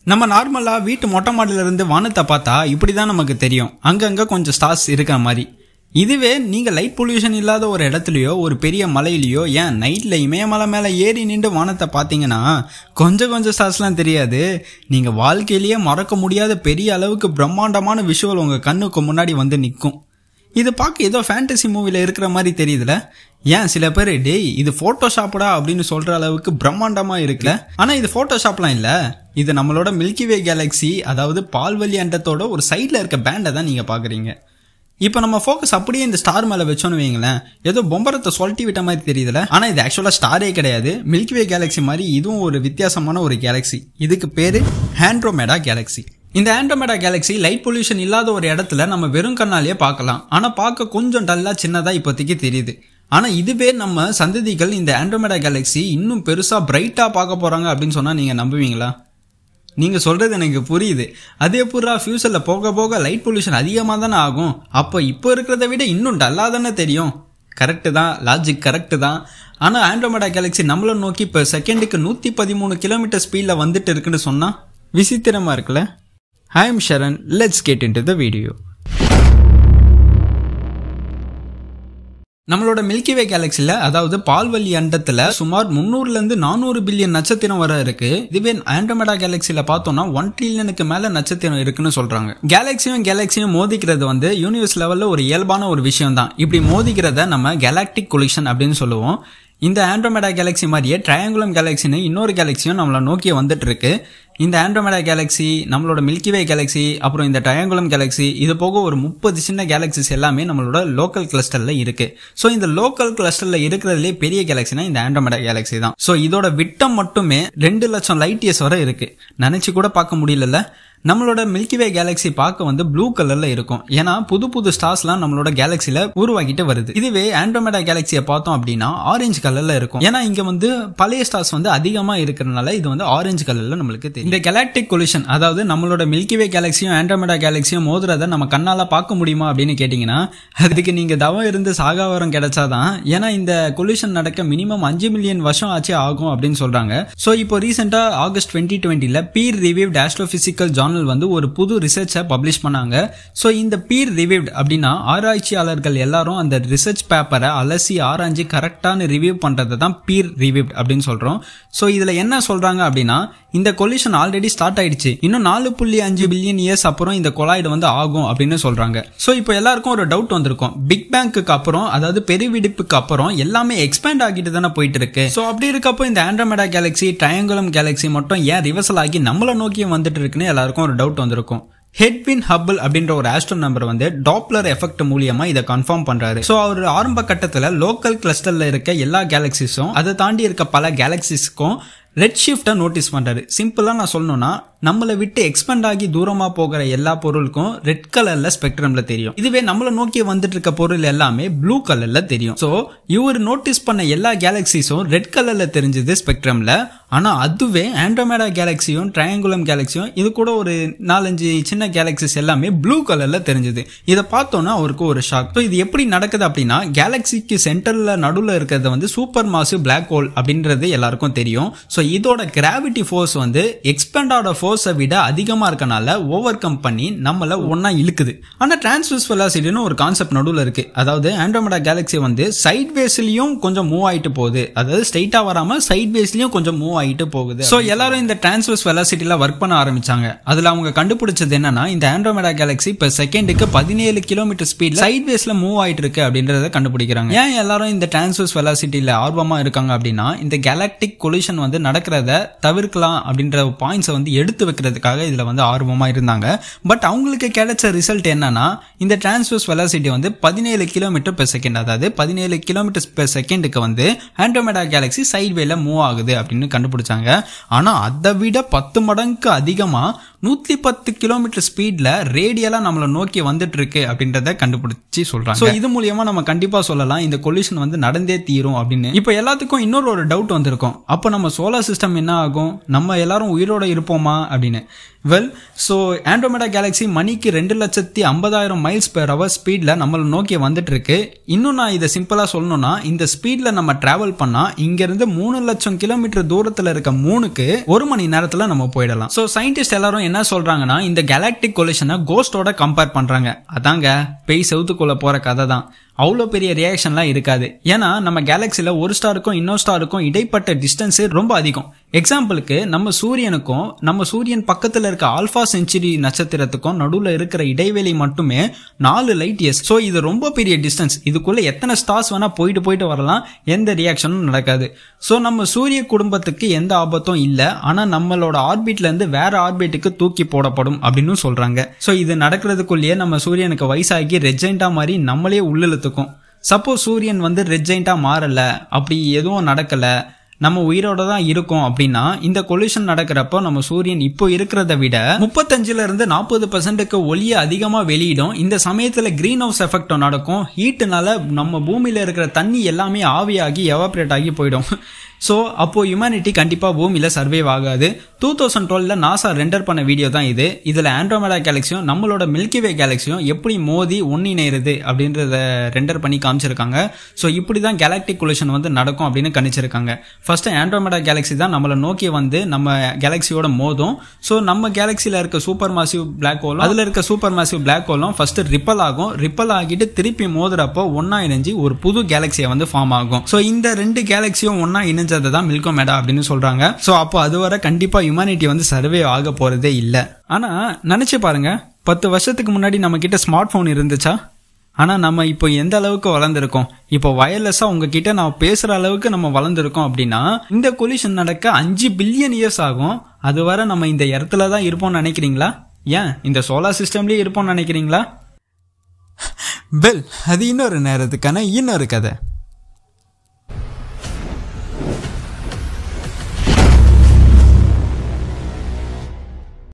நம்ம நார்மலா வீட்டு மொட்டை மாடியில இருந்து வானத்தை பார்த்தா இப்படிதான் நமக்கு தெரியும், அங்கங்க கொஞ்சம் ஸ்டார்ஸ் இருக்கிற மாதிரி. இதுவே நீங்க லைட் பொல்யூஷன் இல்லாத ஒரு இடத்துலயோ ஒரு பெரிய மலையிலயோ ஏன் நைட்ல இமயமலை மேல ஏறி நின்று வானத்தை பார்த்தீங்கன்னா கொஞ்சம் ஸ்டார்ஸ்லாம் தெரியாது. நீங்க வாழ்க்கையிலேயே மறக்க முடியாத பெரிய அளவுக்கு பிரம்மாண்டமான விஷுவல் உங்க கண்ணுக்கு முன்னாடி வந்து நிற்கும். இது பார்க்க ஏதோ ஃபேண்டசி மூவில இருக்கிற மாதிரி தெரியுதுல. ஏன் சில பேர் டேய் இது போட்டோஷாப்டா அப்படின்னு சொல்ற அளவுக்கு பிரம்மாண்டமா இருக்குல்ல. ஆனா இது போட்டோஷாப்லாம் இல்ல, இது நம்மளோட மில்கிவே கேலக்சி, அதாவது பால்வெளி அண்டத்தோட ஒரு சைட்ல இருக்க பேண்டை தான் நீங்க பாக்குறீங்க. இப்ப நம்ம ஃபோக்கஸ் அப்படியே இந்த ஸ்டார் மேல வச்சோன்னு வைங்களேன், ஏதோ பொம்பரத்தை சொல்லிட்டு விட்ட மாதிரி தெரியுதுல. ஆனா இது ஆக்சுவலா ஸ்டாரே கிடையாது, மில்கிவே கேலக்சி மாதிரி இதுவும் ஒரு வித்தியாசமான ஒரு கேலக்சி. இதுக்கு பேரு ஆண்ட்ரோமேடா கேலக்சி. இந்த ஆண்ட்ரோமேடா கேலக்சி லைட் பொல்யூஷன் இல்லாத ஒரு இடத்துல நம்ம வெறும் கண்ணாலேயே பார்க்கலாம். ஆனா பார்க்க கொஞ்சம் டல்லா சின்னதா இப்போதைக்கு தெரியுது. ஆனா இதுவே நம்ம சந்ததிகள் இந்த ஆண்ட்ரோமேடா கேலக்சி இன்னும் பெருசா பிரைட்டா பார்க்க போறாங்க அப்படின்னு சொன்னா நீங்க நம்புவீங்களா? நீங்க சொல்றது எனக்கு புரியுது. அதே பூரா ஃபியூச்சர்ல போக போக லைட் பொல்யூஷன் அதிகமா தானே ஆகும், அப்போ இப்போ இருக்கிறத விட இன்னும் டல்லா தானே தெரியும். கரெக்டு தான், லாஜிக் கரெக்டு தான். ஆனா ஆண்ட்ரோமேடா கேலக்சி நம்மள நோக்கி இப்போ செகண்டுக்கு 113 கிலோமீட்டர் ஸ்பீட்ல வந்துட்டு இருக்குன்னு சொன்னா விசித்திரமா இருக்குல்ல. I am Sharan. Let's get into the video. நம்மளோட மில்கிவே கேலக்சில, அதாவது பால்வெளி அண்டத்துல சுமார் 300 இருந்து 400 பில்லியன் நட்சத்திரம் வர இருக்கு. இதுவே ஆண்ட்ரோமேடா கேலக்சில பார்த்தோம்னா 1 ட்ரில்லியனுக்கு மேல நட்சத்திரம் இருக்குன்னு சொல்றாங்க. கேலக்சியும் மோதிக்கிறது வந்து யூனிவர்ஸ் லெவல்ல ஒரு இயல்பான ஒரு விஷயம் தான். இப்படி மோதிக்கிறத நம்ம கேலாக்டிக் கொலிஷன் அப்படின்னு சொல்லுவோம். இந்த ஆண்ட்ரோமேடா கேலக்சி மாதிரியே ட்ரையாங்குலம் கேலக்சின்னு இன்னொரு கேலக்சியும் நம்மள நோக்கி வந்துட்டு இருக்கு. இந்த ஆண்ட்ரோமேடா கேலக்சி, நம்மளோட மில்கிவே கேலக்சி, அப்புறம் இந்த ட்ரையாங்குலம் கேலக்சி, இது போக ஒரு 30 சின்ன கேலக்சிஸ் எல்லாமே நம்மளோட லோக்கல் கிளஸ்டர்ல இருக்கு. சோ இந்த லோக்கல் கிளஸ்டர்ல இருக்கிறதுலே பெரிய கேலக்சினா இந்த ஆண்ட்ரோமேடா கேலக்சி தான். சோ இதோட விட்டம் மட்டுமே 2 லட்சம் லைட் இயர்ஸ் வரை இருக்கு. நினைச்சு கூட பார்க்க முடியல. நம்மளோட மில்கிவே கேலக்சி பார்க்க வந்து ப்ளூ கலர்ல இருக்கும். ஏன்னா புது ஸ்டார்ஸ்லாம் நம்மளோட கேலக்சில உருவாக்கிட்டு வருது. இதுவே ஆண்ட்ரோமேடா கேலக்சியை பார்த்தோம் அப்படின்னா ஆரஞ்சு கலர்ல இருக்கும். ஏன்னா இங்க வந்து பழைய ஸ்டார்ஸ் வந்து அதிகமா இருக்கிறதுனால இது வந்து ஆரஞ்சு கலர்ல நம்மளுக்கு தெரியும். இந்த கேலாக்டிக் கொலிஷன், அதாவது நம்மளோட மில்கிவே கேலக்சியும் ஆண்ட்ரோமேடா கேலக்சியும் மோதுறத நம்ம கண்ணால பார்க்க முடியுமா அப்படின்னு கேட்டீங்கன்னா அதுக்கு நீங்க தவம் இருந்து சாகாவரம் கிடைச்சாதான். ஏன்னா இந்த கொலிஷன் நடக்க மினிமம் 5 மில்லியன் வருஷம் ஆச்சு ஆகும் அப்படின்னு சொல்றாங்க. சோ இப்போ ரீசெண்டா ஆகஸ்ட் 2020ல பீர் ரிவ்யூவ்ட் ஆஸ்ட்ரோபிசிக்கல் ஜார்னல் வந்து ஒரு புது ரிசர்ச்சை பப்ளிஷ் பண்ணாங்க. சோ இந்த பீர் ரிவ்யூவ்ட் அப்படின்னா ஆராய்ச்சியாளர்கள் எல்லாரும் அந்த ரிசர்ச் பேப்பரை அலசி ஆராய்ச்சி கரெக்டான ரிவ்யூ பண்றதை தான் பீர் ரிவ்யூவ்ட் அப்படின்னு சொல்றோம். சோ இதுல என்ன சொல்றாங்க அப்படின்னா இந்த கொலிஷன் ஆல்ரெடி ஸ்டார்ட் ஆயிடுச்சு, இன்னும் 4.5 பில்லியன் இயர்ஸ் அப்புறம் இந்த கொலாய்டு வந்து ஆகும் அப்படின்னு சொல்றாங்க. சோ இப்போ எல்லாருக்கும் ஒரு டவுட் வந்திருக்கும், பிக் பேங்க்கு அப்புறம், அதாவது பெருவெடிப்புக்கு அப்புறம் எல்லாமே எக்ஸ்பேண்ட் ஆகிட்டு தானே போயிட்டு இருக்கு. சோ அப்படி இருக்கப்போ இந்த ஆண்ட்ரோமேடா கேலக்சி, ட்ரையாங்குலம் கேலக்சி மட்டும் ஏன் ரிவர்சல் ஆகி நம்மள நோக்கி வந்துட்டு இருக்குன்னு எல்லாருக்கும் ஒரு டவுட் வந்திருக்கும். ஹெட்வின் ஹப்பிள் அப்படின்ற ஒரு ஆஸ்ட்ரோனமர் வந்து டாப்ளர் எஃபெக்ட் மூலியமா இதை கன்ஃபார்ம் பண்றாரு. சோ அவர் ஆரம்ப கட்டத்துல லோக்கல் கிளஸ்டர்ல இருக்க எல்லா கேலக்சிஸும், அதை தாண்டி இருக்க பல கேலக்சிஸ்க்கும் ரெட் ஷிஃப்ட்டை நோட்டீஸ் பண்றாரு. சிம்பிளா நான் சொல்லணும்னா நம்மளை விட்டு எக்ஸ்பெண்ட் ஆகி தூரமா போகிற எல்லா பொருளுக்கும் ரெட் கலர்ல ஸ்பெக்ட்ரம்ல தெரியும். இதுவே நம்மள நோக்கி வந்துட்டு இருக்க பொருள் எல்லாமே ப்ளூ கலர்ல தெரியும். சோ இவர் நோட்டீஸ் பண்ண எல்லா கேலக்சிஸும் ரெட் கலர்ல தெரிஞ்சது ஸ்பெக்ட்ரம்ல. ஆனா அதுவே ஆண்ட்ரோமேடா கேலக்சியும் ட்ரையாங்குலம் கேலக்சியும், இது கூட ஒரு 4-5 சின்ன கேலக்சிஸ் எல்லாமே ப்ளூ கலர்ல தெரிஞ்சது. இதை பார்த்தோன்னா அவருக்கு ஒரு ஷாக். ஸோ இது எப்படி நடக்குது அப்படின்னா, கேலக்சிக்கு சென்டர்ல நடுவில் இருக்கிறது வந்து சூப்பர் மாசிவ் பிளாக் ஹோல் அப்படின்றது எல்லாருக்கும் தெரியும். ஸோ இதோட கிராவிட்டி ஃபோர்ஸ் வந்து எக்ஸ்பேண்டோட ஃபோர்ஸை விட அதிகமா இருக்கனால ஓவர் கம் பண்ணி நம்மள ஒன்னா இழுக்குது. ஆனா டிரான்ஸ்வர்ஸ் வெலாசிட்டின்னு ஒரு கான்செப்ட் நடுவில் இருக்கு. அதாவது ஆண்ட்ரோமேடா கேலக்சி வந்து சைட் வேஸ்லயும் கொஞ்சம் மூவ் ஆயிட்டு போகுது, அதாவது ஸ்ட்ரைட்டா வராம சைட் வேஸ்லயும் கொஞ்சம் மூவ் ஆயிட்டு போகுது. சோ எல்லாரும் இந்த டிரான்ஸ்வர்ஸ் வெலாசிட்டில ஒர்க் பண்ண ஆரம்பிச்சாங்க. அதுல அவங்க கண்டுபிடிச்சது என்னன்னா, இந்த ஆண்ட்ரோமேடா கேலக்சி இப்ப செகண்டுக்கு 17 கிலோமீட்டர் ஸ்பீட்ல சைட் வேஸ்ல மூவ் ஆயிட்டு இருக்கு அப்படின்றத கண்டுபிடிக்கிறாங்க. ஏன் எல்லாரும் இந்த டிரான்ஸ்வர்ஸ் வெலாசிட்டில ஆர்வமா இருக்காங்க அப்படின்னா, இந்த கேலாக்டிக் கொலிஷன் வந்து நடக்கிறத தவிர்க்கலாம் அப்படின்ற பாயிண்ட்ஸை வந்து எடுத்து வைக்கிறதுக்காக இதுல வந்து ஆர்வமா இருந்தாங்க. பட் அவங்களுக்கு கிடைச்ச ரிசல்ட் என்னன்னா, இந்த டிரான்ஸ்வர்ஸ் வெலாசிட்டி வந்து 17 கிலோமீட்டர் பெர் செகண்ட், அதாவது 17 கிலோமீட்டர் பெர் செகண்டுக்கு வந்து ஆண்ட்ரோமேடா கேலக்சி சைட்வேல மூவ் ஆகுது அப்படின்னு கண்டுபிடிச்சாங்க. ஆனா அதை விட 10 மடங்கு அதிகமா 110 கிலோமீட்டர் ஸ்பீட்ல ரேடியலா நம்மள நோக்கி வந்துட்டு இருக்கு அப்படின்றத கண்டுபிடிச்சு சொல்றாங்க. சோ இது மூலமா நம்ம கண்டிப்பா சொல்லலாம் இந்த கொலிஷன் வந்து நடந்தே தீரும் அப்படின்னு. இப்போ எல்லாத்துக்கும் இன்னொரு ஒரு டவுட் வந்திருக்கும், அப்ப நம்ம சோலார் சோலார் சிஸ்டம் என்ன ஆகும், நம்ம எல்லாரும் உயிரோட இருப்போமா அப்படின்னு. வெல், ஸோ ஆண்ட்ரோமெடா கேலக்ஸி மணிக்கு 2,50,000 மைல்ஸ் பெர் ஹவர் ஸ்பீட்ல நம்மளை நோக்கி வந்துட்டு இருக்கு. இன்னும் நான் இதை சிம்பிளா சொல்லணும்னா, இந்த ஸ்பீட்ல நம்ம டிராவல் பண்ணா இங்க இருந்து 3 லட்சம் கிலோமீட்டர் தூரத்துல இருக்க மூணுக்கு 1 மணி நேரத்துல நம்ம போயிடலாம். ஸோ சயின்டிஸ்ட் எல்லாரும் என்ன சொல்றாங்கன்னா, இந்த கேலாக்டிக் கொலிஷனை கோஸ்டோட கம்பேர் பண்றாங்க. அதாங்க பேய் செவுத்துக்குள்ள போற கதை தான். அவ்வளோ பெரிய ரியாக்ஷன்லாம் இருக்காது. ஏன்னா நம்ம கேலக்சில ஒரு ஸ்டாருக்கும் இன்னொரு ஸ்டாருக்கும் இடைப்பட்ட டிஸ்டன்ஸ் ரொம்ப அதிகம். எக்ஸாம்பிளுக்கு நம்ம சூரியன் பக்கத்துல இருக்க ஆல்பா செஞ்சுரி நட்சத்திரத்துக்கும் நடுவுல இருக்கிற இடைவெளி மட்டுமே 4 லைட் இயர்ஸ். ஸோ இது ரொம்ப பெரிய டிஸ்டன்ஸ். இதுக்குள்ள எத்தனை ஸ்டார்ஸ் வேணா போயிட்டு வரலாம், எந்த ரியாக்ஷனும் நடக்காது. ஸோ நம்ம சூரிய குடும்பத்துக்கு எந்த ஆபத்தும் இல்லை. ஆனா நம்மளோட ஆர்பிட்ல இருந்து வேற ஆர்பிட்டுக்கு தூக்கி போடப்படும் அப்படின்னு சொல்றாங்க. ஸோ இது நடக்கிறதுக்குள்ளேயே நம்ம சூரியனுக்கு வயசாகி ரெஜெண்டா மாதிரி நம்மளே உள்ளிழுத்துக்கும். சப்போஸ் சூரியன் ரெட் ஜெயிண்டா மாறல, அப்படி எதுவும் நடக்கல, நம்ம உயிரோட தான் இருக்கோம் அப்படின்னா, இந்த கொலிஷன் நடக்கிறப்போ நம்ம சூரியன் இப்போ இருக்கிறத விட 35-40% ஒளியை அதிகமா வெளியிடும். இந்த சமயத்துல கிரீன் ஹவுஸ் எஃபெக்ட் நடக்கும். ஹீட்டுனால நம்ம பூமியில இருக்கிற தண்ணி எல்லாமே ஆவியாகி எவாபரேட் ஆகி போயிடும். ஸோ அப்போ ஹியூமனிட்டி கண்டிப்பா பூமியில சர்வைவ் ஆகாது. 2012 நாசா ரெண்டர் பண்ண வீடியோ தான் இது. இதுல ஆண்ட்ரோமெடா கேலக்சியும் நம்மளோட மில்கிவே கேலக்சியும் எப்படி மோதி ஒன்னிணைறது அப்படின்றத ரெண்டர் பண்ணி காமிச்சிருக்காங்க. ஸோ இப்படிதான் கேலாக்டிக் கொலிஷன் நடக்கும் அப்படின்னு கணிச்சிருக்காங்க. ஃபர்ஸ்ட் ஆண்ட்ரோமெடா கேலக்சி தான் நம்மளை நோக்கி நம்ம கேலக்சியோட மோதும். ஸோ நம்ம கேலக்சியில இருக்க சூப்பர் மாசிவ் பிளாக் ஹோலும் அதுல இருக்க சூப்பர் மாசிவ் பிளாக் ஹோலும் ஃபர்ஸ்ட் ரிப்பல் ஆகும். ரிப்பல் ஆகிட்டு திருப்பி மோதுறப்போ ஒன்னா இணைஞ்சு ஒரு புது கேலக்சியை ஃபார்ம் ஆகும். ஸோ இந்த 2 கேலக்சியும் ஒன்னா இணைஞ்சதான் மில்கோமேடா அப்படின்னு சொல்றாங்க. சோ அப்போ அதுவரை கண்டிப்பா ஹியூமனிட்டி சர்வே ஆக போறதே இல்ல. ஆனா நினைச்சு பாருங்க, 10 வருஷத்துக்கு முன்னாடி நம்ம கிட்ட ஸ்மார்ட் போன் இருந்துச்சா? ஆனா நம்ம இப்போ எந்த அளவுக்கு வளர்ந்துருக்கோம். இப்போ வயர்லெஸ்ஸா உங்ககிட்ட நான் பேசுற அளவுக்கு நம்ம வளர்ந்துருக்கோம் அப்படின்னா, இந்த கொலிஷன் நடக்க 5 பில்லியன் இயர்ஸ் ஆகும். அதுவரை நம்ம இந்த இடத்துல தான் இருப்போம்னு நினைக்கிறீங்களா? ஏன் இந்த சோலார் சிஸ்டம்லயே இருப்போம்னு நினைக்கிறீங்களா? பெல், அது இன்னொரு நேரத்துக்கான இன்னொரு கதை.